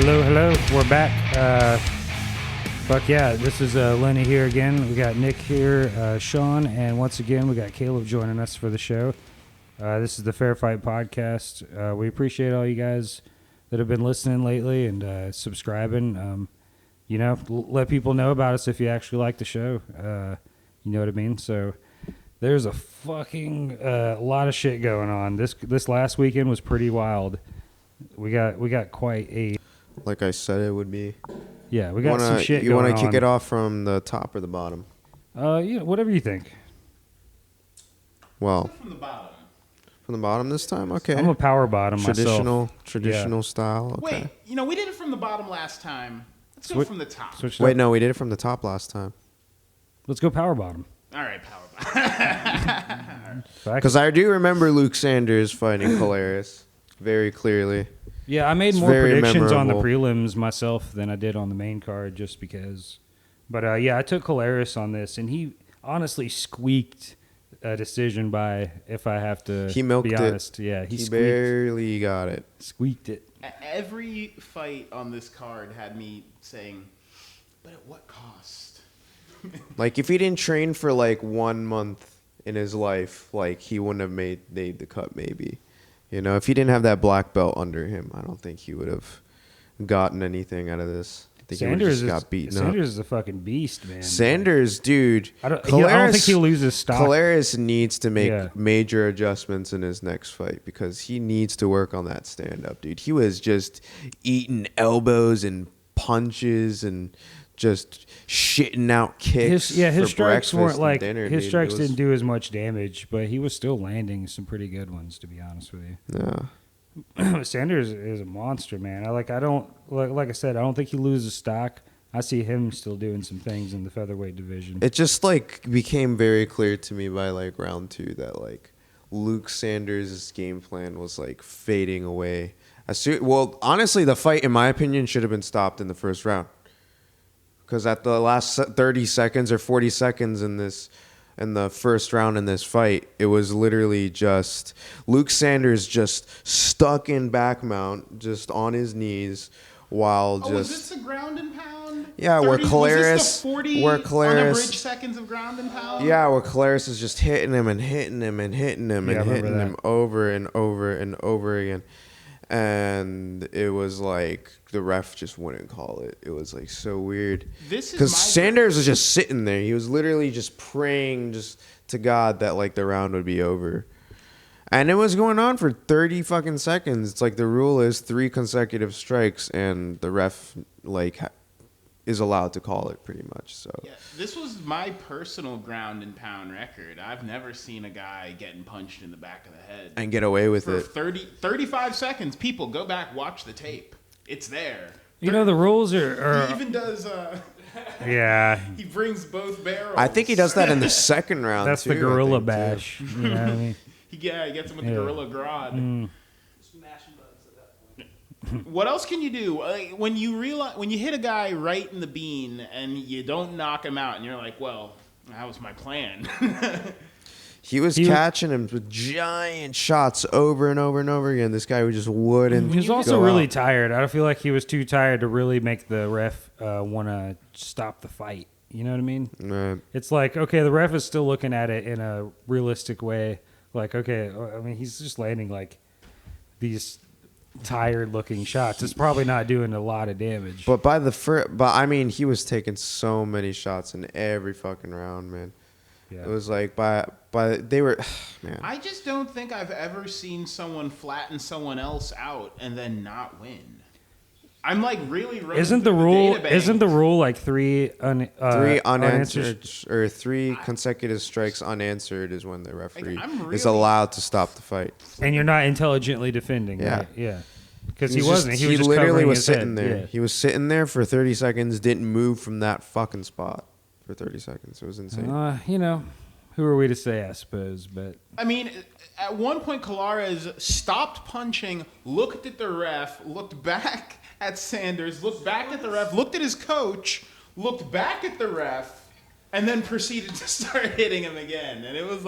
Hello. We're back. Fuck yeah, this is Lenny here again. We got Nick here, Sean, and once again we got Caleb joining us for the show. This is the Fair Fight Podcast. We appreciate all you guys that have been listening lately and subscribing. Let people know about us if you actually like the show. You know what I mean? So there's a fucking lot of shit going on. This last weekend was pretty wild. We got quite a... Like I said it would be. Yeah, we got some shit going on. You want to kick it off from the top or the bottom? Whatever you think. Well, from the bottom. From the bottom this time? Okay. I'm a power bottom myself. Traditional style. Okay. Wait, we did it from the bottom last time. Let's go from the top. Wait, no, we did it from the top last time. Let's go power bottom. All right, power bottom. Because I do remember Luke Sanders fighting Kolares very clearly. Yeah, I made more predictions on the prelims myself than I did on the main card just because. But I took Kolares on this, and he honestly squeaked a decision by, if I have to be honest. Yeah, he barely got it. Squeaked it. Every fight on this card had me saying, but at what cost? Like, if he didn't train for, 1 month in his life, he wouldn't have made the cut, maybe. You know, if he didn't have that black belt under him, I don't think he would have gotten anything out of this. I think Sanders he got beaten up. Sanders is a fucking beast, man. Dude. I don't think he loses stock. Kolares needs to make major adjustments in his next fight because he needs to work on that stand-up, dude. He was just eating elbows and punches and just shitting out kicks. His strikes weren't dinner, his strikes didn't do as much damage, but he was still landing some pretty good ones, to be honest with you. Yeah. Sanders is a monster, man. Like I said, I don't think he loses stock. I see him still doing some things in the featherweight division. It just became very clear to me by round 2 that Luke Sanders' game plan was fading away. Honestly, the fight, in my opinion, should have been stopped in the first round. Because at the last 30 seconds or 40 seconds in the first round in this fight, it was literally just Luke Sanders just stuck in back mount, just on his knees, while was this a ground and pound? Yeah, 30, where Kolares, was this the 40 unabridged seconds of ground and pound? Yeah, where Kolares is just hitting him and hitting him and hitting him and hitting him over and over and over again. And it was the ref just wouldn't call it. It was so weird. Because Sanders was just sitting there. He was literally just praying just to God that the round would be over. And it was going on for 30 fucking seconds. It's the rule is 3 consecutive strikes and the ref is allowed to call it pretty much. So yeah, this was my personal ground and pound record. I've never seen a guy getting punched in the back of the head and get away with it. 35 seconds. People, go back, watch the tape. It's there. The rules are... He even does... yeah. He brings both barrels. I think he does that in the second round, That's too. The gorilla bash. You know what I mean? He gets him with the gorilla grod. Mm. What else can you do when you hit a guy right in the bean and you don't knock him out and you're like, well, that was my plan. He was catching him with giant shots over and over and over again. This guy just wouldn't. He was also really tired. I feel like he was too tired to really make the ref want to stop the fight. You know what I mean? Right. It's okay, the ref is still looking at it in a realistic way. Okay, I mean, he's just landing these tired-looking shots. It's probably not doing a lot of damage. But he was taking so many shots in every fucking round, man. Yeah. It was they were, man. I just don't think I've ever seen someone flatten someone else out and then not win. I'm really isn't the rule 3 unanswered or 3 consecutive strikes unanswered is when the referee is allowed to stop the fight, and you're not intelligently defending. Yeah, right? Yeah, because he wasn't. He was just literally was sitting head. there. Yeah. He was sitting there for 30 seconds, didn't move from that fucking spot for 30 seconds. It was insane. Who are we to say? I suppose, but I mean, at one point, Kolares stopped punching, looked at the ref, looked back at Sanders, looked back at the ref, looked at his coach, looked back at the ref, and then proceeded to start hitting him again. And it was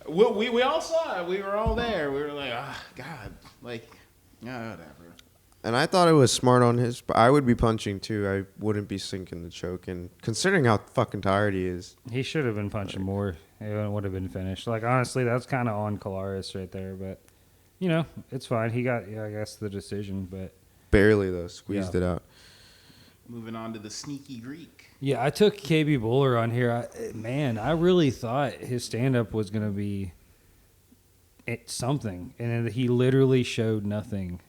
we all saw it. We were all there. We were like, oh, God, whatever. And I thought it was smart on his. I would be punching too. I wouldn't be sinking the choke. And considering how fucking tired he is, he should have been punching more. It would have been finished. Like honestly, that's kind of on Kolares right there. But you know, it's fine. He got, I guess, the decision, but barely though, squeezed it out. Moving on to the sneaky Greek. Yeah, I took KB Bowler on here. I really thought his stand-up was gonna be something, and he literally showed nothing.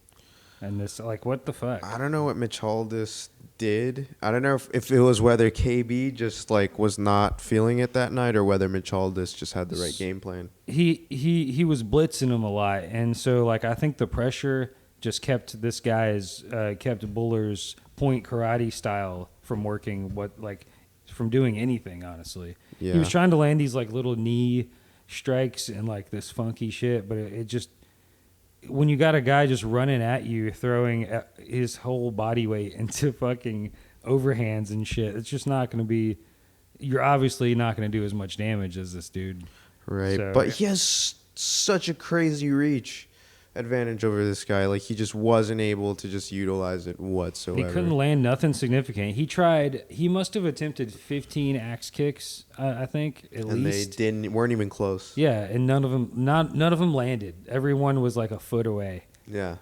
And this, like, what the fuck? I don't know what Michel did. I don't know if it was whether KB just like was not feeling it that night, or whether Michel just had the right game plan. He was blitzing him a lot, and so like I think the pressure just kept kept Buller's point karate style from working. From doing anything, honestly. Yeah. He was trying to land these like little knee strikes and like this funky shit, but it just. When you got a guy just running at you, throwing his whole body weight into fucking overhands and shit, it's just not going to be. You're obviously not going to do as much damage as this dude. Right. So, but he has such a crazy reach advantage over this guy. Like, he just wasn't able to just utilize it whatsoever. He couldn't land nothing significant. He must have attempted 15 axe kicks, I think, at least. And they weren't even close. Yeah, and none of them landed. Everyone was like a foot away. Yeah.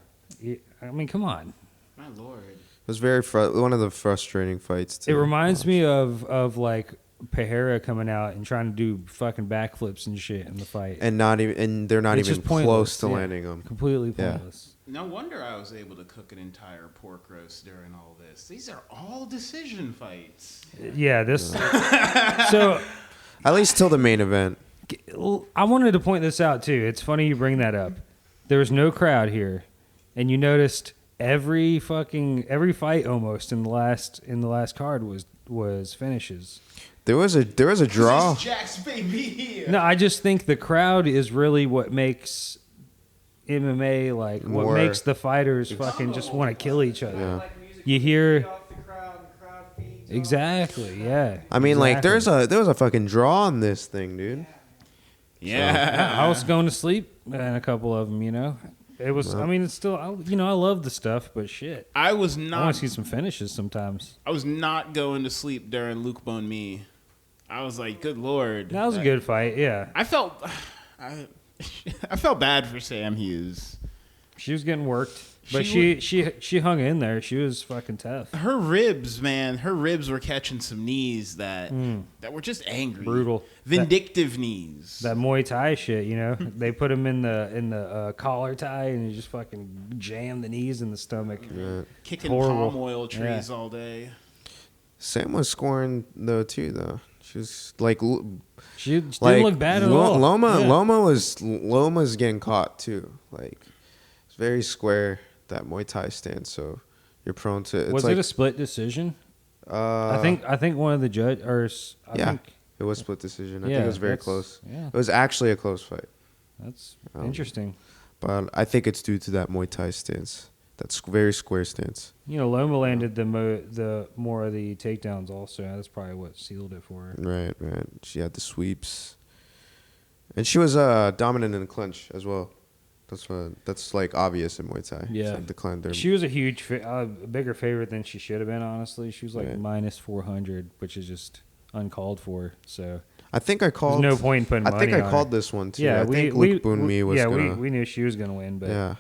I mean, come on. My lord. It was very one of the frustrating fights, too. It reminds me of like Pinheiro coming out and trying to do fucking backflips and shit in the fight. And they're not even close to landing them. Completely pointless. No wonder I was able to cook an entire pork roast during all this. These are all decision fights. Yeah, this. So, at least till the main event. I wanted to point this out too. It's funny you bring that up. There was no crowd here, and you noticed every fight almost in the last card was finishes. There was a draw. This is Jack's baby. No, I just think the crowd is really what makes MMA what makes the fighters fucking just want to kill each other. Yeah. You hear exactly, yeah. I mean, exactly. like there was a fucking draw on this thing, dude. Yeah. I was going to sleep in a couple of them. You know, it was. I mean, it's still. I love the stuff, but shit. I want to see some finishes sometimes. I was not going to sleep during Luke Bon Me. I was like, good lord. That was a good fight. Yeah. I felt bad for Sam Hughes. She was getting worked, but she hung in there. She was fucking tough. Her ribs, man, were catching some knees that were just angry, brutal, vindictive knees. That Muay Thai shit, you know, they put him in the collar tie and you just fucking jam the knees in the stomach. Yeah. Kicking palm oil trees all day. Sam was scoring though. She was like, she didn't look bad at all. Loma's getting caught too. Like, it's very square, that Muay Thai stance. So you're prone to. Was it a split decision? I think one of the judges. It was split decision. I think it was very close. Yeah. It was actually a close fight. That's interesting. But I think it's due to that Muay Thai stance. That's very square stance. You know, Loma landed the more of the takedowns also. That's probably what sealed it for her. Right. She had the sweeps. And she was dominant in the clinch as well. That's like obvious in Muay Thai. Yeah. Like the clinch. She was a huge, bigger favorite than she should have been, honestly. She was like minus 400, which is just uncalled for. So I think I called. There's no point in putting money on I think I called this one too. Yeah, I think Luke Bunmi was gonna. we knew she was going to win, but yeah.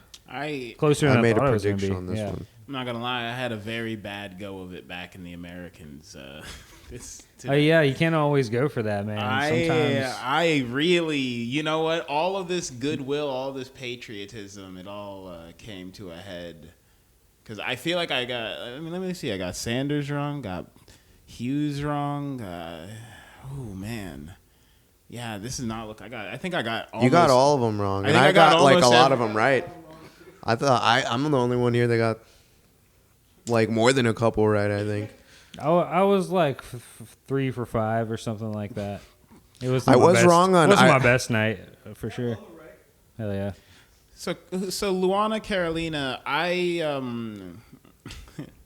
Closer than I made a thought it was prediction gonna be. on this one. I'm not gonna lie, I had a very bad go of it back in the Americans. Yeah, you can't always go for that, man. Sometimes I really, you know what? All of this goodwill, all this patriotism, it all came to a head. Because I feel like I got Sanders wrong, got Hughes wrong. Oh man. Yeah, this is not look. I think I got. You got all of them wrong, and I got like a lot of them right. I thought I'm the only one here that got like more than a couple right. I think I was like 3 for 5 or something like that. It was. Wrong on. It was my best night for sure. Hell yeah. So Luana Carolina, I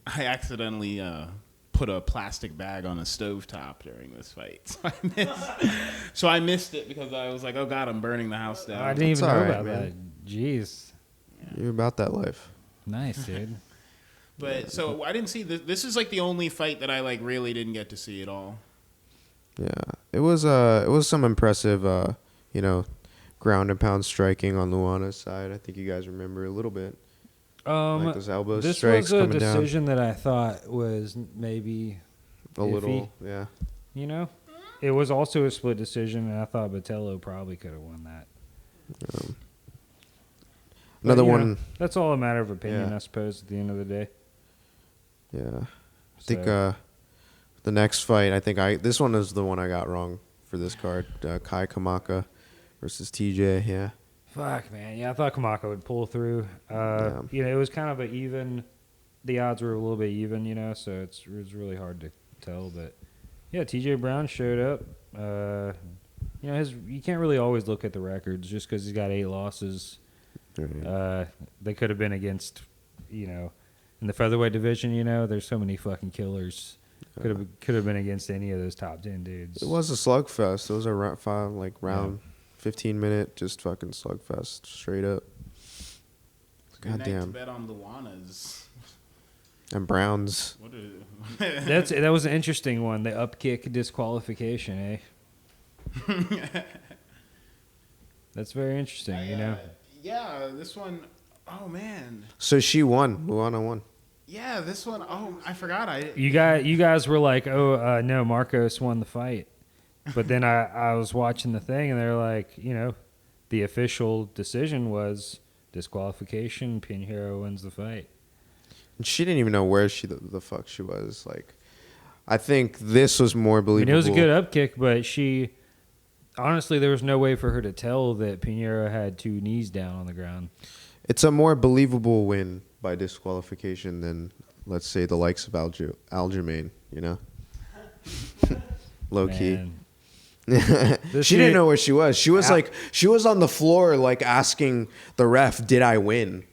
accidentally put a plastic bag on a stovetop during this fight. So I missed it because I was like, oh God, I'm burning the house down. I didn't even know about that. Jeez. You're about that life. Nice, dude. But so I didn't see this. This is like the only fight that I like really didn't get to see at all. Yeah, it was some impressive, ground and pound striking on Luana's side. I think you guys remember a little bit. Like those elbow this strikes was a coming down. decision that I thought was maybe A iffy, little, yeah. You know, it was also a split decision, and I thought Botello probably could have won that. Another But, one. That's all a matter of opinion, Yeah. I suppose. At the end of the day. Yeah, I think the next fight. This one is the one I got wrong for this card. Kai Kamaka versus TJ. Yeah. Fuck, man. Yeah, I thought Kamaka would pull through. It was kind of even. The odds were a little bit even, so it was really hard to tell. But yeah, TJ Brown showed up. You can't really always look at the records just because he's got 8 losses. Right. They could have been against, in the featherweight division. There's so many fucking killers. Could have been against any of those top 10 dudes. It was a slugfest. It was a round 15-minute just fucking slugfest straight up. Good night to Goddamn. bet on Luana's. And Browns. That was an interesting one. The up kick disqualification, eh? That's very interesting, Yeah, this one. Oh man. So she won. Luana won. Yeah, this one. Oh, I forgot. You guys were like, no, Marcos won the fight. But then I was watching the thing, and they're like, the official decision was disqualification. Pinheiro wins the fight. And she didn't even know where the fuck she was. Like, I think this was more believable. It was a good up kick, but honestly, there was no way for her to tell that Pinheiro had 2 knees down on the ground. It's a more believable win by disqualification than, let's say, the likes of Aljamain, Low key. She didn't know where she was. She was on the floor, like, asking the ref, did I win?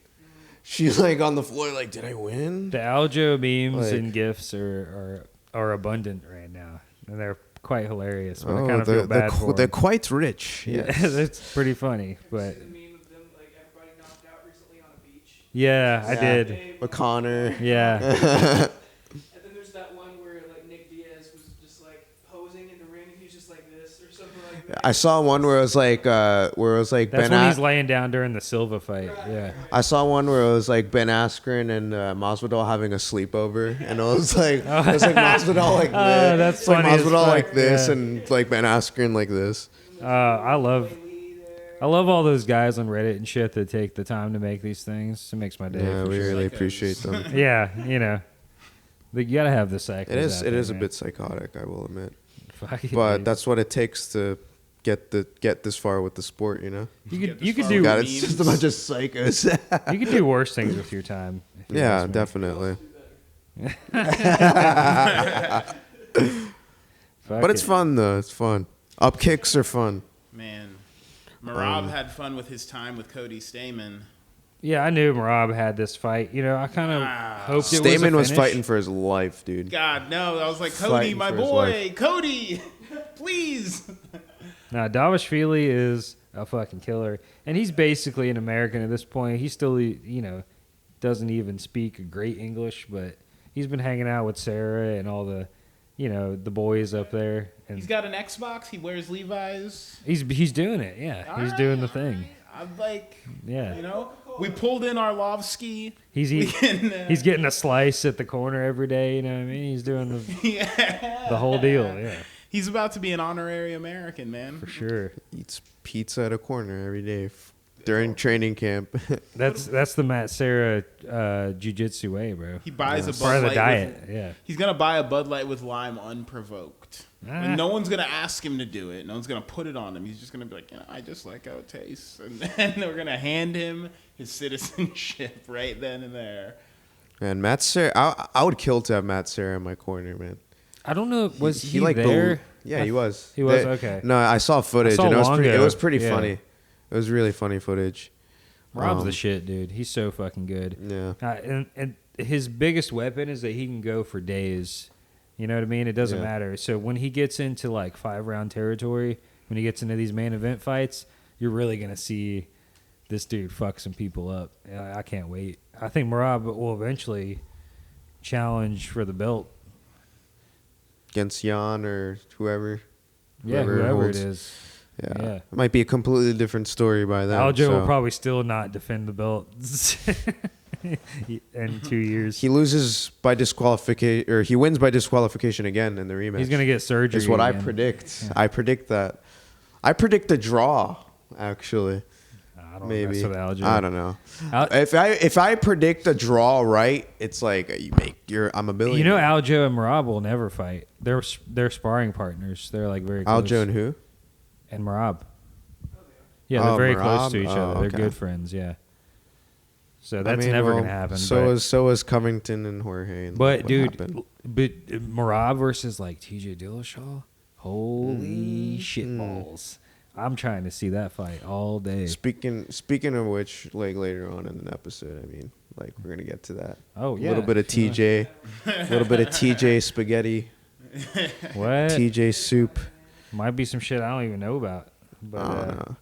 She's like on the floor, like, did I win? The Aljo memes and gifs are abundant right now, and they're quite hilarious. But I kind of feel bad for them. They're quite rich. Yes. Yeah, that's pretty funny. But The meme of them, like everybody knocked out recently on a beach. yeah, I did. With Connor. Yeah. And then there's that one where like Nick Diaz was just like posing in the ring, and he's just like this or something like that. I saw one where it was like That's Ben. when he's laying down during the Silva fight. Yeah. I saw one where it was like Ben Askren and Masvidal having a sleepover, and it was like Masvidal like this, that's it's like funny as Masvidal fuck, like this, yeah. and like Ben Askren like this. I love all those guys on Reddit and shit that take the time to make these things. It makes my day. Yeah, for we sure. really appreciate them. Yeah, you gotta have the cycles. It is a bit psychotic, I will admit, Fuck it, but dude. that's what it takes to get this far with the sport, You Get could this far do with God, memes. it's just a bunch of psychos. you could do worse things with your time. if you Yeah, ask me. definitely. Fuck But it's it. fun though. It's fun. Up kicks are fun. Man, Marab had fun with his time with Cody Stamen. Yeah, I knew Marab had this fight. I kind of hoped it was a Stamen was finish. fighting for his life, dude. God, no. I was like, Cody, Fighting my for his boy. Cody, please. Now, Dvalishvili is a fucking killer. And he's basically an American at this point. He still, doesn't even speak great English, but he's been hanging out with Sarah and all the, the boys up there. And He's got an Xbox. He wears Levi's. he's doing it, yeah. He's doing the thing. I'm like, Yeah. we pulled in Arlovsky. He's getting a slice at the corner every day, you know what I mean? He's doing the whole deal, yeah. He's about to be an honorary American, man. For sure. Eats pizza at a corner every day during training camp. That's the Matt Serra jiu-jitsu way, bro. He buys a Bud Part of the Light diet, with- yeah. He's gonna buy a Bud Light with lime unprovoked. And no one's gonna ask him to do it. No one's gonna put it on him. He's just gonna be like, I just like how it tastes, and then we're gonna hand him his citizenship right then and there. Man, Matt Serra, I would kill to have Matt Serra in my corner, man. I don't know. Was he like there? Yeah, he was. He was? Okay. No, I saw footage, I saw and it was Longo, pretty yeah. funny. It was really funny footage. Rob's the shit, dude. He's so fucking good. Yeah. And his biggest weapon is that he can go for days. You know what I mean? It doesn't Yeah. matter. So when he gets into like 5-round territory, when he gets into these main event fights, you're really gonna see this dude fuck some people up. I can't wait. I think Marab will eventually, challenge for the belt. Against Jan or whoever. Whoever it holds. is. Yeah. Yeah. It might be a completely different story by then. Aljo will so. probably still not defend the belt in 2 years. He loses by disqualification, or he wins by disqualification again in the rematch. He's gonna get surgery. Is what I again. predict. Yeah. I predict that. I predict a draw. Actually, I don't maybe. mess with Aljo. I don't know. Al- If I predict a draw right, it's like I'm a billionaire. You know, Aljo and Marab will never fight. They're sparring partners. They're like very close. Aljo and who? And Marab. Yeah, they're very close to each Marab? other. They're Okay. good friends. Yeah. So that's never gonna happen. So is Covington and Jorge. And but what dude, happened. but Marab versus like TJ Dillashaw, holy shit balls! I'm trying to see that fight all day. Speaking of which, like later on in an episode, I mean, like we're gonna get to that. Oh yeah, A little bit of TJ, a little bit of TJ spaghetti, What? TJ soup. Might be some shit I don't even know about. But I don't know.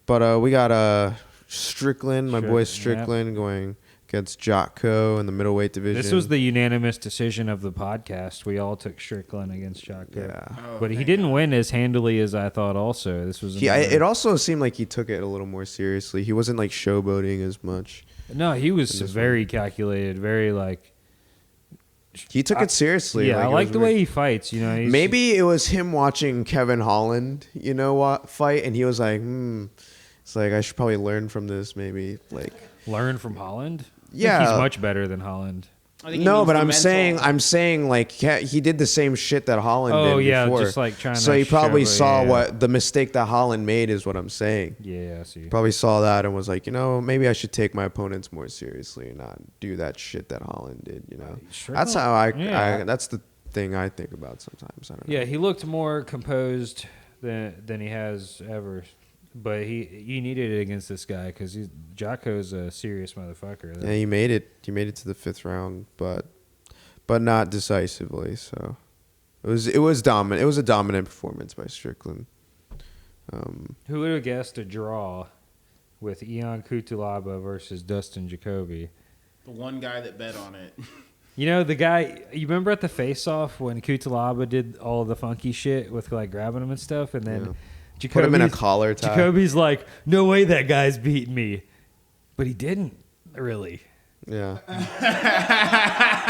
But we got Strickland, my boy Strick- Strickland, going against Jotko in the middleweight division. this was the unanimous decision of the podcast. We all took Strickland against Jotko. Yeah. But he didn't win as handily as I thought. Also, this was It also seemed like he took it a little more seriously. He wasn't like showboating as much. no. He was in this very calculated, very like. He took it seriously. Yeah, I it like was the way he fights. You know, he's, Maybe it was him watching Kevin Holland, fight, and he was like, it's like I should probably learn from this. Maybe like, learn from Holland. I think Yeah. he's much better than Holland. I think he no, means but the I'm saying like he did the same shit that Holland Oh, did yeah, before. just, like, trying So to he probably show- saw yeah. what the mistake that Holland made is what I'm saying. Yeah, I see. Probably saw that and was like, maybe I should take my opponents more seriously and not do that shit that Holland did. Sure. That's how Yeah. that's the thing I think about sometimes. I don't know. Yeah, he looked more composed than he has ever. But he needed it against this guy because Jocko's a serious motherfucker. Yeah, he made it. He made it to the 5th round, but not decisively. So it was dominant. It was a dominant performance by Strickland. Who would have guessed a draw with Ion Coutulaba versus Dustin Jacoby? The one guy that bet on it. You know, the guy, you remember at the face-off when Coutulaba did all the funky shit with like grabbing him and stuff, and then Yeah. Put him in a collar tie. Jacoby's like, no way that guy's beating me. But he didn't, really. Yeah.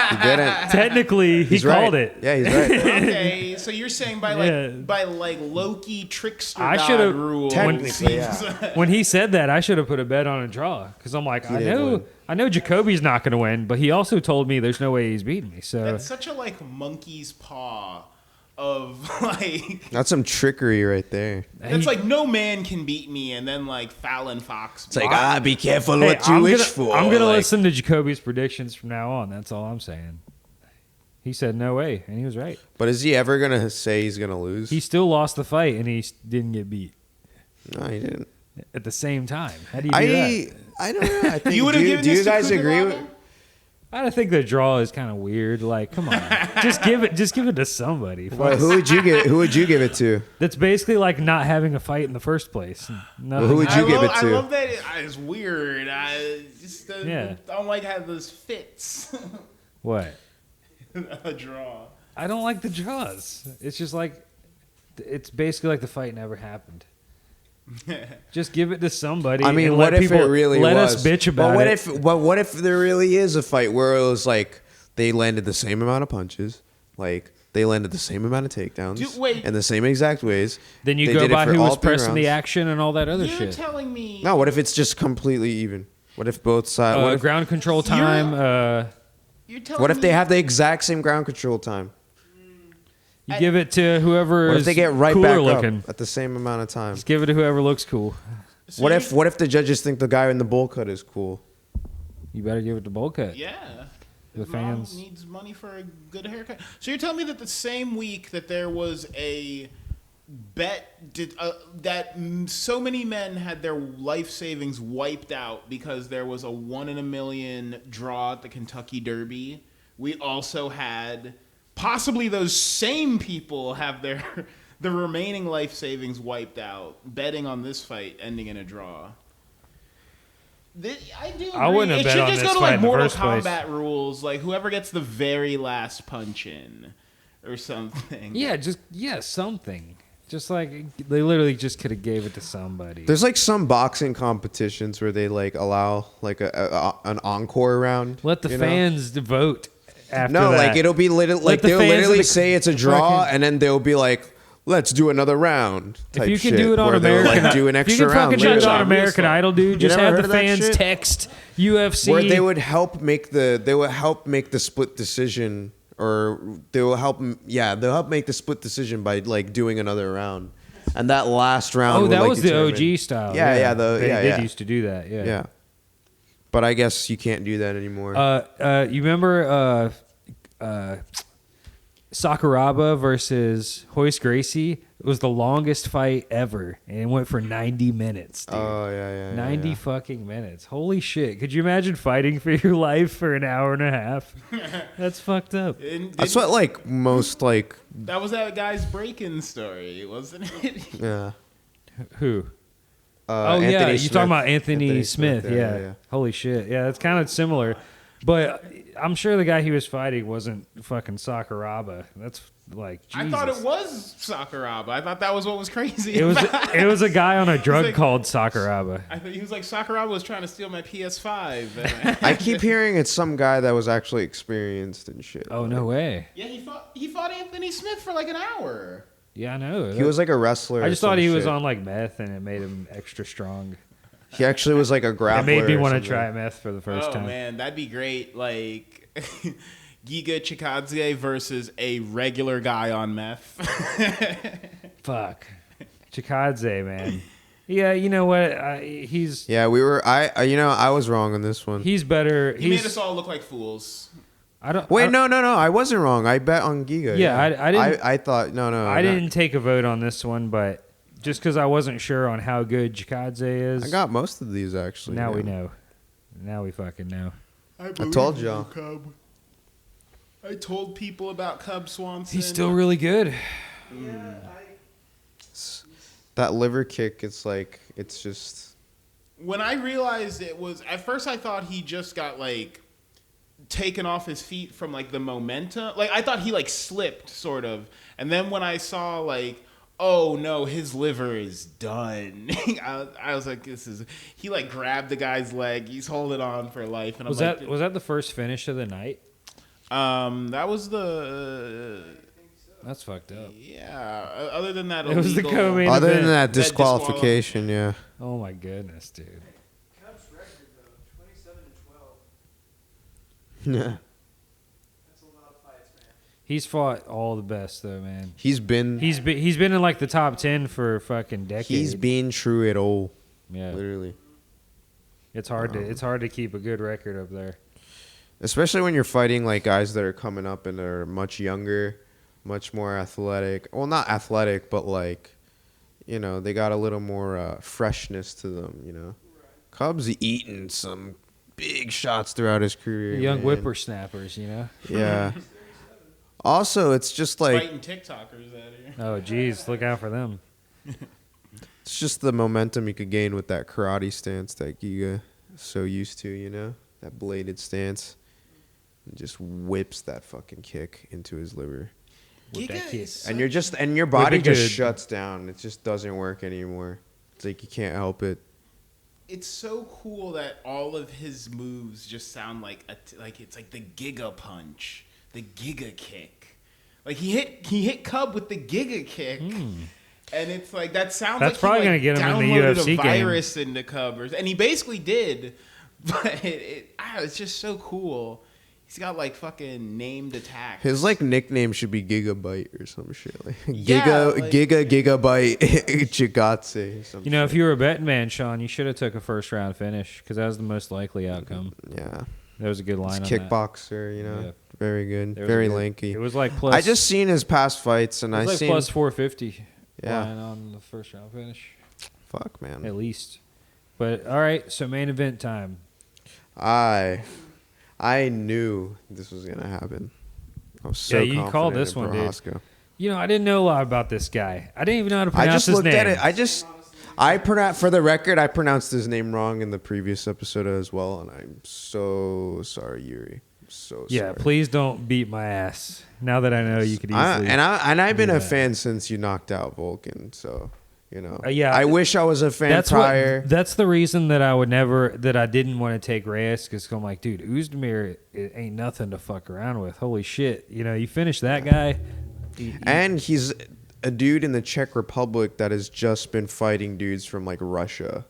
He didn't. Technically, he He's called right. it. Yeah, he's right. Okay, so you're saying by Yeah. like Loki trickster I god should've- rule. Technically, yeah. When he said that, I should have put a bet on a draw because I'm like, I didn't know win. Jacoby's not going to win, but he also told me there's no way he's beating me. So That's such a monkey's paw of That's some trickery right there. it's like no man can beat me, and then Fallon Fox. It's like, be careful Hey, what you I'm wish gonna, for. I'm gonna Like, listen to Jacoby's predictions from now on. That's all I'm saying. He said no way, and he was right. But is he ever gonna say he's gonna lose? He still lost the fight, and he didn't get beat No, he didn't. at the same time. How do you do that? I don't know. I think, You would've given do this you to guys agree Coutulaba? with? I think the draw is kind of weird. Like, come on, just give it to somebody. Well, who would you give it to? That's basically like not having a fight in the first place. Well, who would you give it I to? love that. It's weird. I just Yeah. don't like how this fits. What? A draw. I don't like the draws. It's just like, it's basically like the fight never happened. Just give it to somebody. I mean, and what let if people, it really let was? us bitch about it. But what if there really is a fight where it was like they landed the same amount of punches, like they landed the same amount of takedowns, wait. in the same exact ways? Then you They go did it by for who all was 3 pressing the rounds. action and all that other You're shit. telling me. No, what if it's just completely even? What if both sides? What if, Ground control time. You're telling what if they me- have the exact same ground control time? You give it to whoever What is if they get right cooler back looking. up at the same amount of time? Just give it to whoever looks cool. So What you're- if the judges think the guy in the bowl cut is cool? You better give it to bowl cut. Yeah. The His mom fans. needs money for a good haircut. So you're telling me that the same week that there was a bet that so many men had their life savings wiped out because there was a 1 in a million draw at the Kentucky Derby, we also had possibly those same people have their the remaining life savings wiped out betting on this fight ending in a draw. I do. I wouldn't have it bet should on just this go to fight like in the Mortal first place. Kombat rules, like whoever gets the very last punch in, or something. Yeah, something. Just like they literally just could have gave it to somebody. There's like some boxing competitions where they like allow like an encore round. Let the you know? fans vote after No, that. like it'll be like the they'll fans literally of the say it's a draw, fucking- and then they'll be like, "Let's do another round." if type you can shit, do it on where they'll, American, like, do an if you extra can round. fucking do it later. on American Idol, dude. Just never have heard the of that fans shit? text UFC. Where they would help make the split decision, or they'll help make the split decision by like doing another round, and that last round. Oh, would, that like, was the determine- OG style. They They used to do that. Yeah. yeah. But I guess you can't do that anymore. You remember Sakuraba versus Hoist Gracie? It was the longest fight ever, and it went for 90 minutes, dude. Oh yeah. 90 fucking minutes. Holy shit. Could you imagine fighting for your life for an hour and a half? That's fucked up. That's what like most like. That was that guy's break-in story, wasn't it? Yeah. Who? Anthony yeah, you Smith. talking about Anthony Smith. Yeah, Yeah. Holy shit. Yeah, that's kind of similar. But I'm sure the guy he was fighting wasn't fucking Sakuraba. That's like Jesus. I thought it was Sakuraba. I thought that was what was crazy. It was about it was a guy on a drug like- called Sakuraba. I thought he was like Sakuraba was trying to steal my PS5. And I keep hearing it's some guy that was actually experienced and shit. Oh no way. yeah, he fought Anthony Smith for like an hour. Yeah, I know. He was like a wrestler. I or just thought some he was shit. on like meth and it made him extra strong. He actually was like a grappler. It made me or want to something. try meth for the first Oh time. man, that'd be great. Like Giga Chikadze versus a regular guy on meth. Fuck. Chikadze, man. Yeah, you know what? He's Yeah, we were. I was wrong on this one. he's better. He He's made us all look like fools. I don't Wait, I, no. I wasn't wrong. I bet on Giga. Yeah, I didn't- I thought no. I didn't take a vote on this one, but just because I wasn't sure on how good Chikadze is, I got most of these actually. now we yeah. know. Now we fucking know. I told y'all. Cub. I told people about Cub Swanson. He's still really good. That liver kick. It's just. When I realized it was, at first I thought he just got like taken off his feet from like the momentum. Like I thought he like slipped sort of. And then when I saw like, oh no, his liver is done. I was like, he like grabbed the guy's leg. He's holding on for life. And Was I'm that was that the first finish of the night? that was the, That's fucked up. yeah. Other than that, It was the illegal- co-main Other event. than that That disqualification, yeah. Oh my goodness, dude. Cubs record though, 27-12. Yeah. That's a lot of fights, man. He's fought all the best though, man. He's been He's been in like the top 10 for a fucking decade. he's been true at all. yeah. Literally. It's hard to keep a good record up there. Especially when you're fighting like guys that are coming up and are much younger, much more athletic. Well, not athletic, but like, you know, they got a little more freshness to them, you know. Cub's eaten some big shots throughout his career. Young man. whippersnappers, you know. Yeah. Also, it's just like fighting TikTokers out here. Oh geez, look out for them. it's just the momentum you could gain with that karate stance that Giga is so used to, you know, that bladed stance. And just whips that fucking kick into his liver. With that Giga kick. is And you're just and your body Whipping just good. shuts down. It just doesn't work anymore. It's like you can't help it. It's so cool that all of his moves just sound like it's like the Giga punch, the Giga kick. Like he hit Cub with the Giga kick, and it's like that sounds. That's like probably he, gonna like, get him in the downloaded UFC a game. virus into Cub, and he basically did. But it's just so cool. He's got like fucking named attacks. His like nickname should be Gigabyte or some shit. Like Yeah, Gigabyte Chikadze. Some You know, if shit. you were a betting man, Sean, you should have took a first round finish because that was the most likely outcome. Yeah. That was a good line. It's on that. kickboxer, you know. Yeah. Very good. There was Very a good- lanky. It was like plus. I just seen his past fights and it I was like seen plus 450. Yeah. Line on the first round finish, fuck man. at least. But all right, so main event time. I knew this was gonna happen. I was so Yeah, you confident called this in one, dude. Prochazka. You know, I didn't know a lot about this guy. I didn't even know how to I pronounce just his looked name. at it. For the record, I pronounced his name wrong in the previous episode as well, and I'm so sorry, Jiri. So Yeah, sorry. please don't beat my ass. Now that I know you could easily. I've been a fan since you knocked out Vulcan, so you know. Yeah, I wish I was a fan prior. That's the reason that I didn't want to take Reyes, because I'm like, dude, Oezdemir ain't nothing to fuck around with. Holy shit, you know, you finish that guy. And he's a dude in the Czech Republic that has just been fighting dudes from like Russia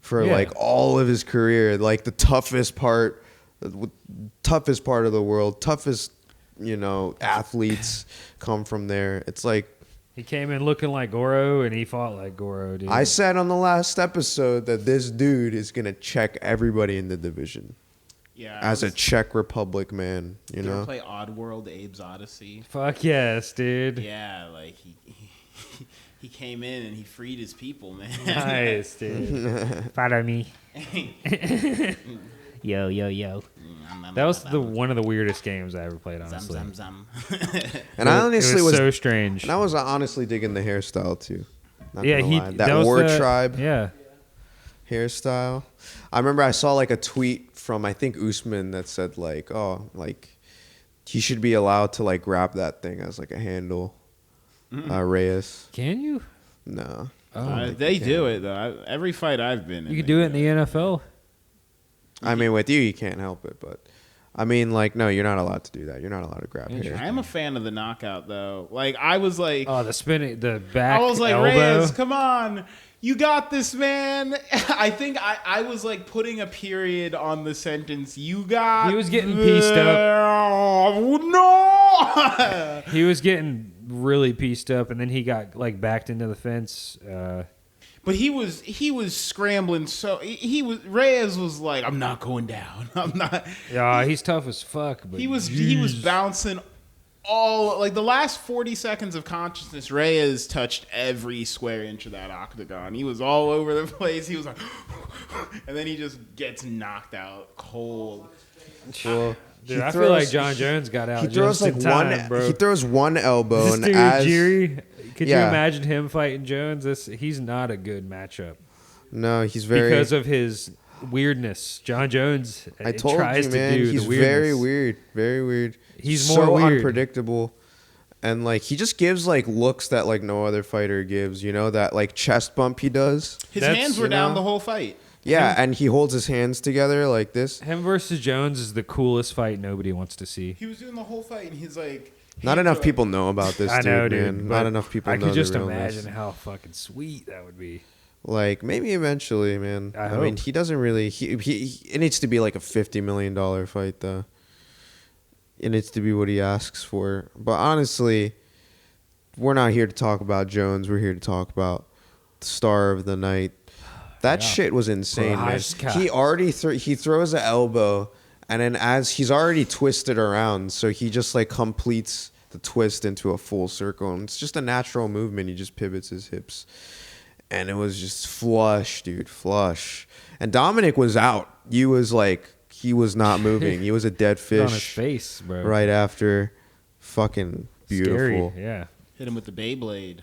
for like all of his career, like the toughest part of the world, toughest, you know, athletes come from there. It's like he came in looking like Goro and he fought like Goro, dude. I said on the last episode that this dude is gonna check everybody in the division. Yeah. As a Czech Republic man, you know. Play Oddworld, Abe's Odyssey. Fuck yes, dude. Yeah, like he came in and he freed his people, man. Nice, dude. Follow me. Yo, yo, yo. That was one of the weirdest games I ever played, honestly. And I honestly was so strange. And I was honestly digging the hairstyle too. Not Yeah, gonna lie. That War Tribe hairstyle. I remember I saw like a tweet from I think Usman that said like, oh, like he should be allowed to like grab that thing as like a handle. Reyes. Can you? No. They do it though. Every fight I've been in. You can do it in the NFL. I mean, with you can't help it, but I mean, like, no, you're not allowed to do that. You're not allowed to grab hair. I am a fan of the knockout though. Like I was like, oh, the spinning, the back. I was like, elbow. Reyes, come on. You got this, man. I think I was like putting a period on the sentence. You got. He was getting pieced up. No. He was getting really pieced up, and then he got like backed into the fence. But he was scrambling. So Reyes was like, I'm not going down. I'm not. Yeah, he's tough as fuck. But he was bouncing. All like the last 40 seconds of consciousness, Reyes touched every square inch of that octagon. He was all over the place. He was like, and then he just gets knocked out cold. Well, dude, I feel like John Jones got out. He throws like bro. He throws one elbow, this and dude, as Jiri, could you imagine him fighting Jones? He's not a good matchup. No, he's very because of his weirdness. John Jones. I told tries you, man. To do he's the weirdness. very weird. Very weird. He's so more weird. Unpredictable, and like he just gives like looks that like no other fighter gives. You know that like chest bump he does. His hands were down the whole fight. Yeah, and he holds his hands together like this. Him versus Jones is the coolest fight nobody wants to see. He was doing the whole fight, and he's like. Not enough people know about this. I know, dude. Man. Not enough people. I know could just the realness. imagine how fucking sweet that would be. Like maybe eventually, man. I mean, hope. he doesn't really. He it needs to be like a $50 million fight, though. It needs to be what he asks for. But honestly, we're not here to talk about Jones. We're here to talk about the star of the night. That shit was insane, man. Prochazka. He already he throws an elbow, and then as he's already twisted around, so he just like completes the twist into a full circle, and it's just a natural movement. He just pivots his hips, and it was just flush, dude, flush. And Dominic was out. He was like. He was not moving. He was a dead fish. On his face, bro. Right after. Fucking beautiful. Scary. Yeah. Hit him with the Beyblade.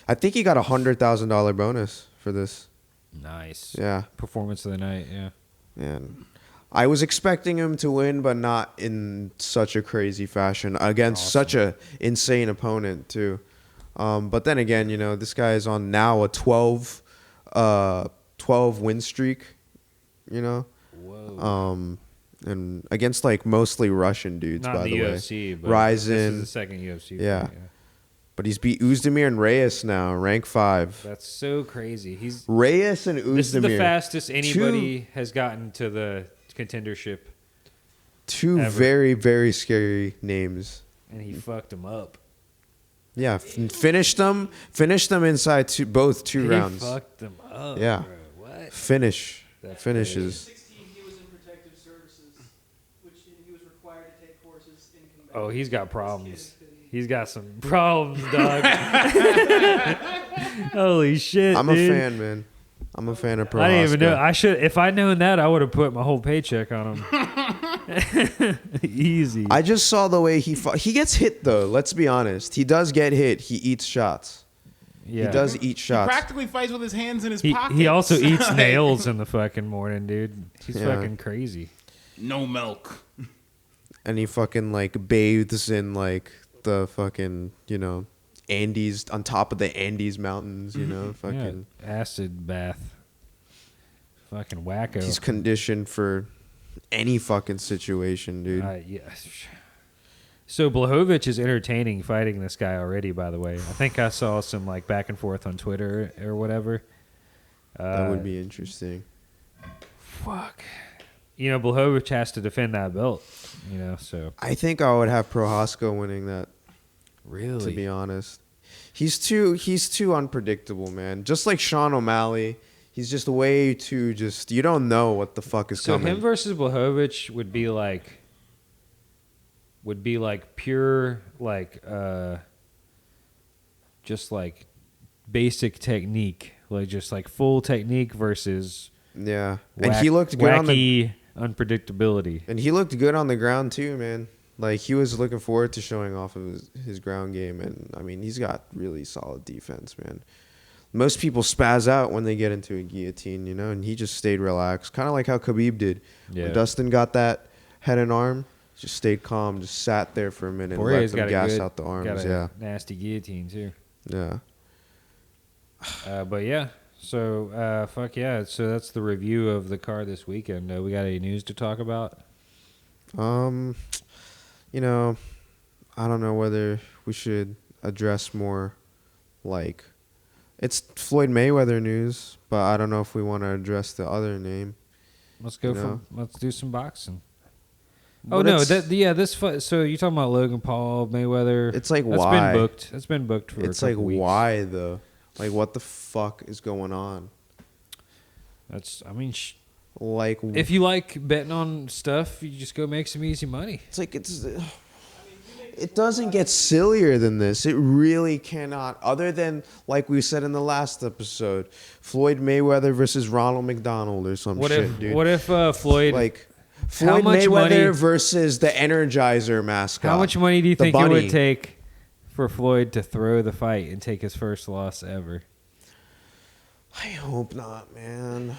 I think he got $100,000 bonus for this. Nice. Yeah. Performance of the night, yeah. And I was expecting him to win, but not in such a crazy fashion against such a insane opponent too. But then again, you know, this guy is on now a 12 win streak, you know. Whoa. And against like mostly Russian dudes, Not by the UFC, way. but Ryzen. This is the second UFC. Yeah. Fight, But he's beat Oezdemir and Reyes now, rank 5. That's so crazy. He's Reyes and Oezdemir. This is the fastest anybody has gotten to the contendership. Two ever. very, very scary names. And he fucked him up. Yeah, finished them inside both two rounds. He fucked them up. Yeah. Bro. What? Finishes. 16, he was in protective services, which he was required to take courses in combat. Oh, he's got problems. He's got some problems, dog. Holy shit, I'm dude. a fan, man. I'm a fan of Prochazka. I didn't even know. I should. If I'd known that, I would have put my whole paycheck on him. Easy. I just saw the way he fought. He gets hit, though. Let's be honest. He does get hit. He eats shots. Yeah. He does eat He shots. practically fights with his hands in his pockets. He also eats nails in the fucking morning, dude. He's Yeah. fucking crazy. No milk. And he fucking like bathes in like the fucking, you know, Andes, on top of the Andes mountains, you know, fucking. Yeah, acid bath. Fucking wacko. He's conditioned for any fucking situation, dude. Yeah. So Blachowicz is entertaining fighting this guy already, by the way. I think I saw some like back and forth on Twitter or whatever. That would be interesting. Fuck. You know, Blachowicz has to defend that belt, you know, so. I think I would have Prochazka winning that, Really? to be honest. He's too unpredictable, man. Just like Sean O'Malley, he's just way too you don't know what the fuck is So coming. him versus Blachowicz would be like pure like just like basic technique, like just like full technique versus Yeah. And he looked good on the wacky unpredictability. And he looked good on the ground too, man. Like he was looking forward to showing off of his ground game, and I mean he's got really solid defense, man. Most people spaz out when they get into a guillotine, you know, and he just stayed relaxed, kind of like how Khabib did. Yeah. When Dustin got that head and arm, just stayed calm, just sat there for a minute and let them gas out the arms. Yeah, nasty guillotine too. yeah. But yeah, so fuck yeah. So that's the review of the card this weekend. We got any news to talk about? You know, I don't know whether we should address more like it's Floyd Mayweather news, but I don't know if we want to address the other name. Let's go let's do some boxing. But This fight. So you're talking about Logan Paul, Mayweather? It's like that's why? been booked. That's been booked for. It's a like couple weeks. why though? Like what the fuck is going on? That's. I mean, Like if you like betting on stuff, you just go make some easy money. it's like it doesn't get sillier than this. It really cannot. Other than like we said in the last episode, Floyd Mayweather versus Ronald McDonald or some shit, dude. What if Floyd? Like Floyd much Mayweather money- versus the Energizer mascot. How much money do you The think it bunny. would take for Floyd to throw the fight and take his first loss ever? I hope not, man.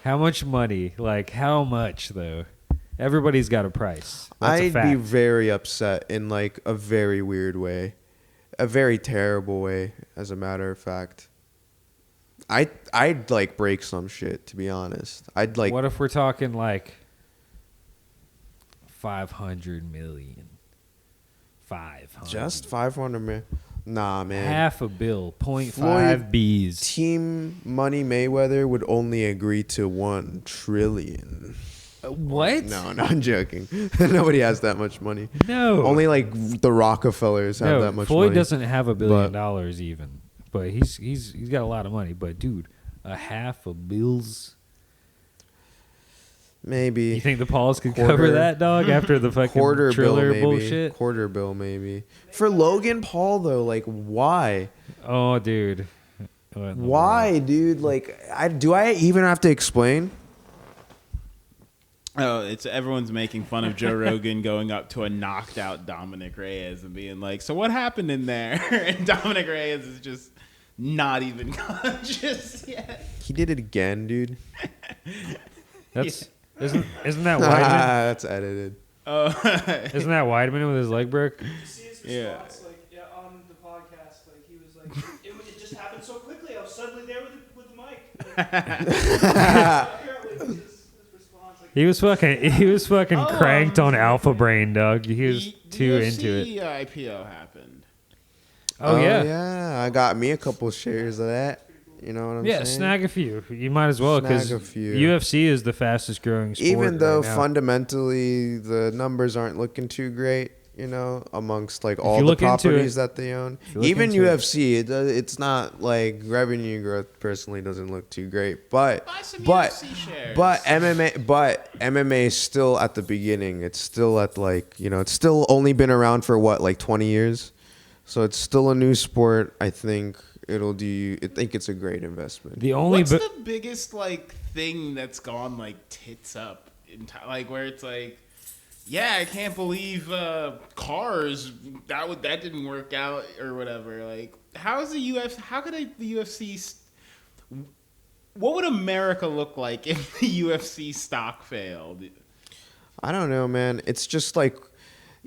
How much money? Like how much though? Everybody's got a price. That's a I'd fact. be very upset in like a very weird way, a very terrible way. As a matter of fact, I'd like break some shit, to be honest. I'd like. What if we're talking like 500 million? 500. Just 500 million? Nah, man. half a bill, 0.5 Floyd- B's. Team Money Mayweather would only agree to 1 trillion. What? No, I'm joking. Nobody has that much money. No. Only like the Rockefellers have that much Floyd money. doesn't have $1 billion But- even, but he's got a lot of money. But dude, a half a bills. Maybe. You think the Pauls could Quarter. cover that, dog, after the fucking Quarter bill, Triller maybe. bullshit? Quarter bill, maybe. For Logan Paul, though, like, why? Oh, dude. What in the Why, dude? Like, do I even have to explain? Oh, it's everyone's making fun of Joe Rogan going up to a knocked out Dominic Reyes and being like, "So what happened in there?" And Dominic Reyes is just not even conscious yet. He did it again, dude. That's isn't that Weidman? That's edited. Oh, Isn't that Weidman with his leg broke? You see his Yeah. response, on the podcast, he was like, it just happened so quickly. I was suddenly there with the mic. Apparently, his response, He was fucking Oh, cranked on Alpha Brain, dog. He was too into it. UFC IPO happened. Oh yeah. Yeah. I got me a couple shares of that. You know what I'm Yeah, saying? snag a few. You might as well because Snag a few. UFC is the fastest growing sport. Even though right now. fundamentally the numbers aren't looking too great, you know, amongst like all you the look into properties it- that they own. you look Even into it- UFC, it's not like revenue growth personally doesn't look too great, but Buy some but UFC shares. but MMA is still at the beginning. It's still at like, you know, it's still only been around for what, like 20 years. So it's still a new sport. I think I think it's a great investment. the only What's the biggest thing that's gone like tits up, where it's like yeah, I can't believe cars that didn't work out or whatever. Like, how is the UFC? How could the UFC? What would America look like if the UFC stock failed? I don't know, man. It's just like,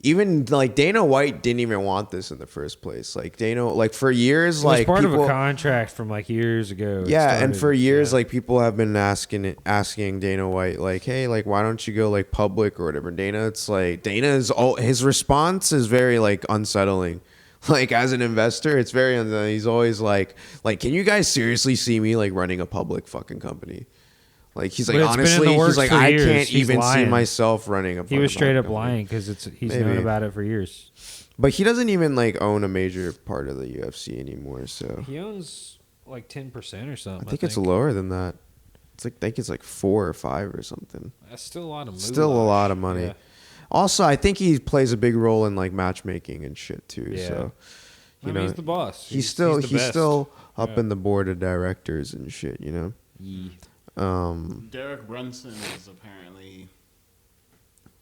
even like Dana White didn't even want this in the first place. Like Dana, like for years, It was like part people, of a contract from like years ago. It yeah, and started, for years, yeah. like people have been asking Dana White, like, hey, like why don't you go like public or whatever? Dana, it's like Dana's all his response is very like unsettling. Like as an investor, it's very unsettling. He's always like, can you guys seriously see me like running a public fucking company? Like he's like, But it's been in honestly, the works he's like, for I years. can't He's even see lying. myself running a. He was fucking straight up company. lying because he's Maybe. known about it for years. But he doesn't even like own a major part of the UFC anymore. So He owns like 10% or something. I think it's lower than that. I think it's like 4 or 5 or something. That's still a lot of moolah. Still a lot of money. Yeah. Also, I think he plays a big role in like matchmaking and shit too. Yeah. So I mean, he's the boss. he's still the best. up Yeah. in the board of directors and shit. You know. Yeah. Derek Brunson is apparently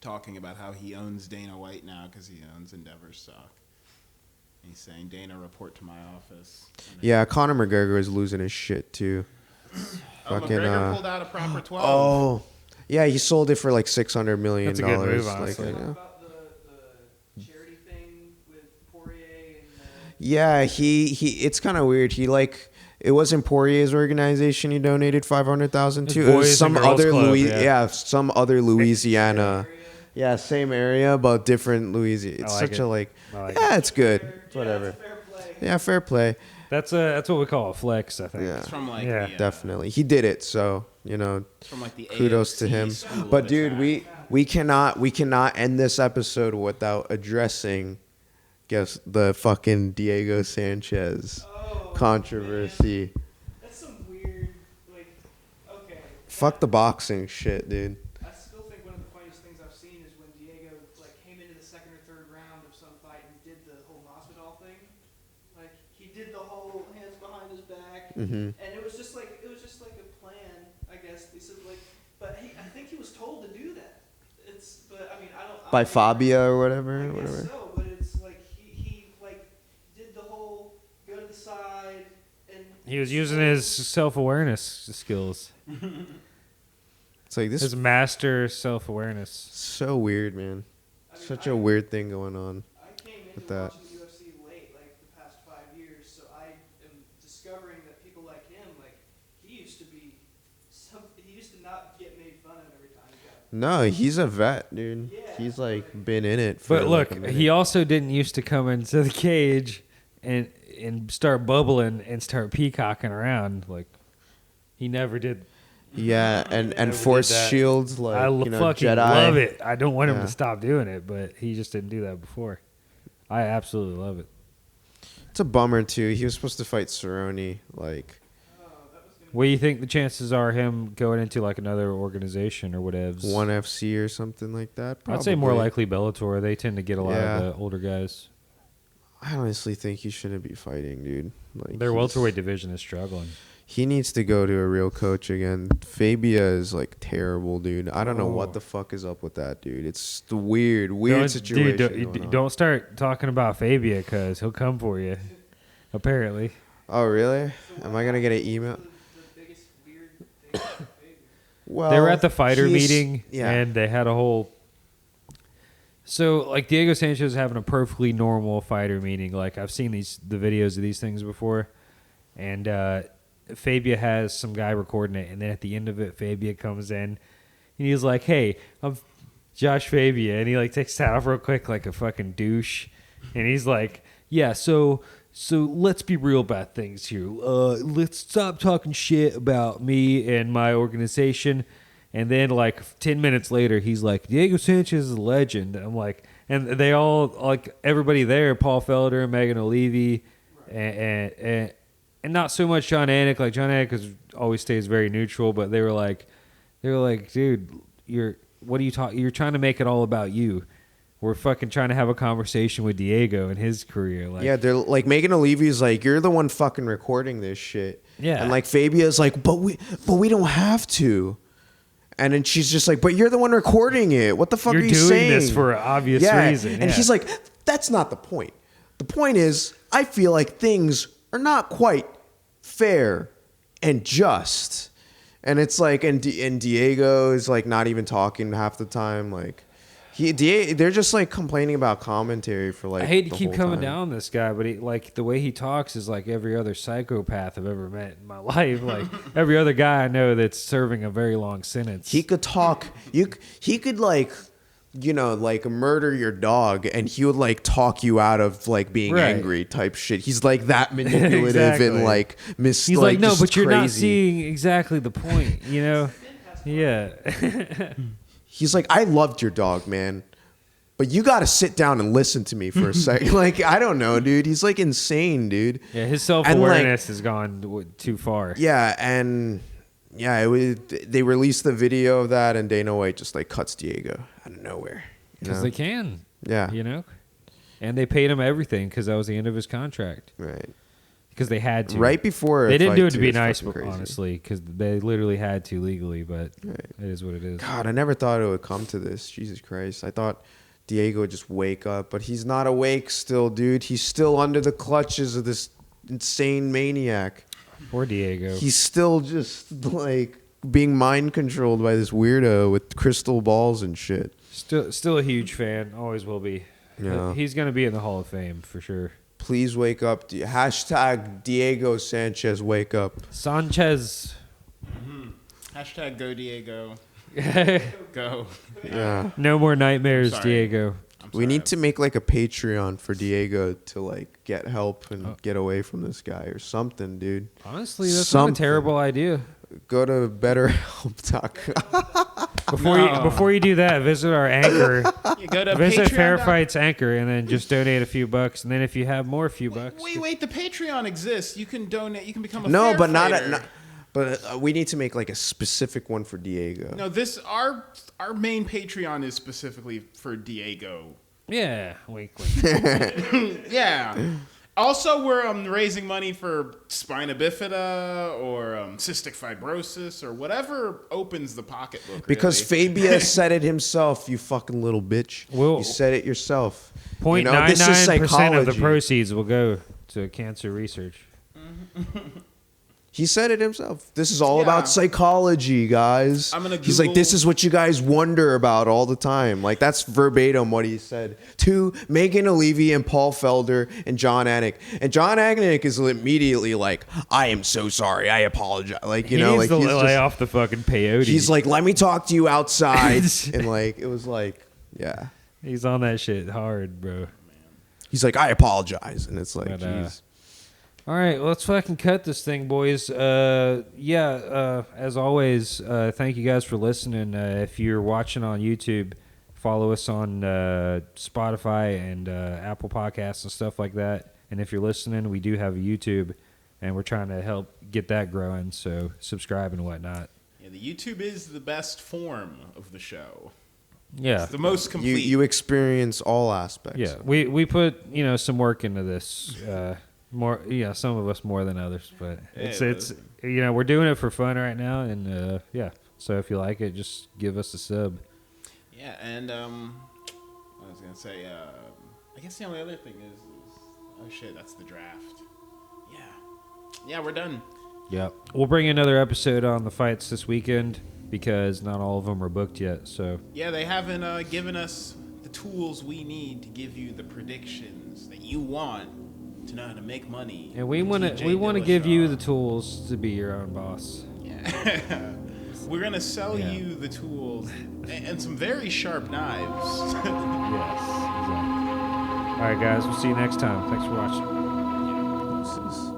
talking about how he owns Dana White now because he owns Endeavor stock. He's saying, Dana, report to my office. Yeah, Conor McGregor is losing his shit too. McGregor pulled out a proper 12. Oh, yeah, he sold it for like $600 million. That's a good move, like, honestly. you know. About the charity thing with Poirier and Yeah, he it's kind of weird. He like it wasn't Poirier's organization he donated $500,000 to. His It Boys was and some Girls other Club, yeah. some other Louisiana. area. Yeah, same area but different Louisiana. It's I like such it. a like I like yeah, it. it's good. Yeah, Whatever. it's a fair play. Yeah, fair play. That's what we call a flex, I think. Yeah. It's from like Yeah, the, Definitely. He did it, so, you know, it's from like the kudos to AFC him. school But of dude, attack. we cannot end this episode without addressing the fucking Diego Sanchez Oh, controversy. man. That's some weird, like, okay. Fuck the boxing shit, dude. I still think one of the funniest things I've seen is when Diego like came into the second or third round of some fight and did the whole Masvidal thing. Like he did the whole hands behind his back, Mhm. and it was just like a plan, I guess. They said like, but I think he was told to do that. But I mean, I don't. By Fabia or I whatever. guess so, but it's like he like did the whole go to the side and. He was using his self-awareness skills. It's like this His is master self-awareness. so weird, man. I mean, Such a weird thing going on. I came with into that. watching the UFC late, like the past 5 years, so I am discovering that people like him, like he used to not get made fun of every time he got. No, he's a vet, dude. Yeah, He's like been in it for But like, a look, minute. he also didn't used to come into the cage and start bubbling and start peacocking around. Like he never did. Yeah, and Never force did that. shields like I you know, fucking Jedi. love it. I don't want him Yeah. to stop doing it, but he just didn't do that before. I absolutely love it. It's a bummer too. He was supposed to fight Cerrone. Like, What do you think the chances are him going into like another organization or whatevs? ONE FC or something like that. I'd say more Probably. likely Bellator. They tend to get a lot Yeah. of the older guys. I honestly think he shouldn't be fighting, dude. Like Their he's- welterweight division is struggling. He needs to go to a real coach again. Fabia is like terrible, dude. I don't know Oh. what the fuck is up with that, dude. It's the weird Don't- situation. Dude, going on. don't start talking about Fabia because he'll come for you. Apparently. Oh, really? Am I gonna get an email? The biggest weird thing about Vegas. Well, They were at the fighter he's- meeting yeah. and they had a whole. So like Diego Sanchez is having a perfectly normal fighter meeting. Like I've seen the videos of these things before, and Fabia has some guy recording it, and then at the end of it, Fabia comes in, and he's like, "Hey, I'm Josh Fabia," and he like takes that off real quick like a fucking douche, and he's like, "Yeah, so let's be real about things here. Let's stop talking shit about me and my organization." And then like 10 minutes later, he's like, "Diego Sanchez is a legend." I'm like, and they all like everybody there, Paul Felder, Megan O'Leary, and not so much John Anik. Like John Anik always stays very neutral, but they were like, "Dude, what are you talking? You're trying to make it all about you. We're fucking trying to have a conversation with Diego and his career." Like, Yeah, they're like Megan O'Leary's like, "You're the one fucking recording this shit." Yeah. And like Fabia's like, but we don't have to. And then she's just like, but you're the one recording it. What the fuck are you saying? You're doing this for an obvious reason. And he's like, that's not the point. The point is, I feel like things are not quite fair and just. And it's like, and Diego is like not even talking half the time. Like, they're just like complaining about commentary for like. I hate to keep coming down on this guy, but like the way he talks is like every other psychopath I've ever met in my life. Like every other guy I know that's serving a very long sentence. He could talk. He could like, like murder your dog, and he would like talk you out of like being angry type shit. He's like that manipulative exactly. and like He's like no, but you're crazy. not seeing exactly the point, Yeah. He's like, I loved your dog, man, but you got to sit down and listen to me for a second. Like, I don't know, dude. He's like insane, dude. Yeah, his self-awareness has gone too far. Yeah, and they released the video of that, and Dana White just like cuts Diego out of nowhere. Because they can. Yeah. And they paid him everything because that was the end of his contract. Right. Because they had to. Right before they didn't do it to be it's nice, fucking crazy. honestly, because they literally had to legally, but it is what it is. God, I never thought it would come to this. Jesus Christ. I thought Diego would just wake up, but he's not awake still, dude. He's still under the clutches of this insane maniac. Poor Diego. He's still just like being mind controlled by this weirdo with crystal balls and shit. Still a huge fan. Always will be. Yeah. He's going to be in the Hall of Fame for sure. Please wake up. Hashtag Diego Sanchez, wake up. Sanchez. Hashtag go Diego. Go. Yeah. No more nightmares, Sorry. Diego. We need to make like a Patreon for Diego to like get help and get away from this guy or something, dude. Honestly, that's not a terrible idea. Go to BetterHelp.com. Before you do that, visit our anchor. You go to visit Patreon. Fair Fights anchor, and then just donate a few bucks. And then if you have more few bucks, Wait, the Patreon exists. You can donate. You can become a No, fair but fighter. But we need to make like a specific one for Diego. No, our main Patreon is specifically for Diego. yeah, wink. Yeah. Also, we're raising money for spina bifida or cystic fibrosis or whatever opens the pocketbook. Because really. Fabia said it himself, you fucking little bitch. You said it yourself. 0.99% of the proceeds will go to cancer research. He said it himself. This is all about psychology, guys. He's like, this is what you guys wonder about all the time. Like, that's verbatim what he said to Megan O'Leary and Paul Felder and John Anik. And John Anik is immediately like, I am so sorry. I apologize. Like, he needs to lay off the fucking peyote. He's like, let me talk to you outside. And like, it was like, yeah. He's on that shit hard, bro. He's like, I apologize. And it's like, jeez. All right, let's fucking cut this thing, boys. As always, thank you guys for listening. If you're watching on YouTube, follow us on Spotify and Apple Podcasts and stuff like that. And if you're listening, we do have a YouTube, and we're trying to help get that growing, so subscribe and whatnot. Yeah, the YouTube is the best form of the show. Yeah. It's the most complete. You experience all aspects. Yeah, we put, some work into this. More, some of us more than others, but it's we're doing it for fun right now, and so if you like it, just give us a sub. Yeah, and I was gonna say, I guess the only other thing is oh shit, that's the draft. Yeah, we're done. Yeah, we'll bring another episode on the fights this weekend because not all of them are booked yet. So yeah, they haven't given us the tools we need to give you the predictions that you want. To know how to make money. And we want to give you the tools to be your own boss. Yeah. We're going to sell you the tools and some very sharp knives. Yes, exactly. All right, guys. We'll see you next time. Thanks for watching. Yeah.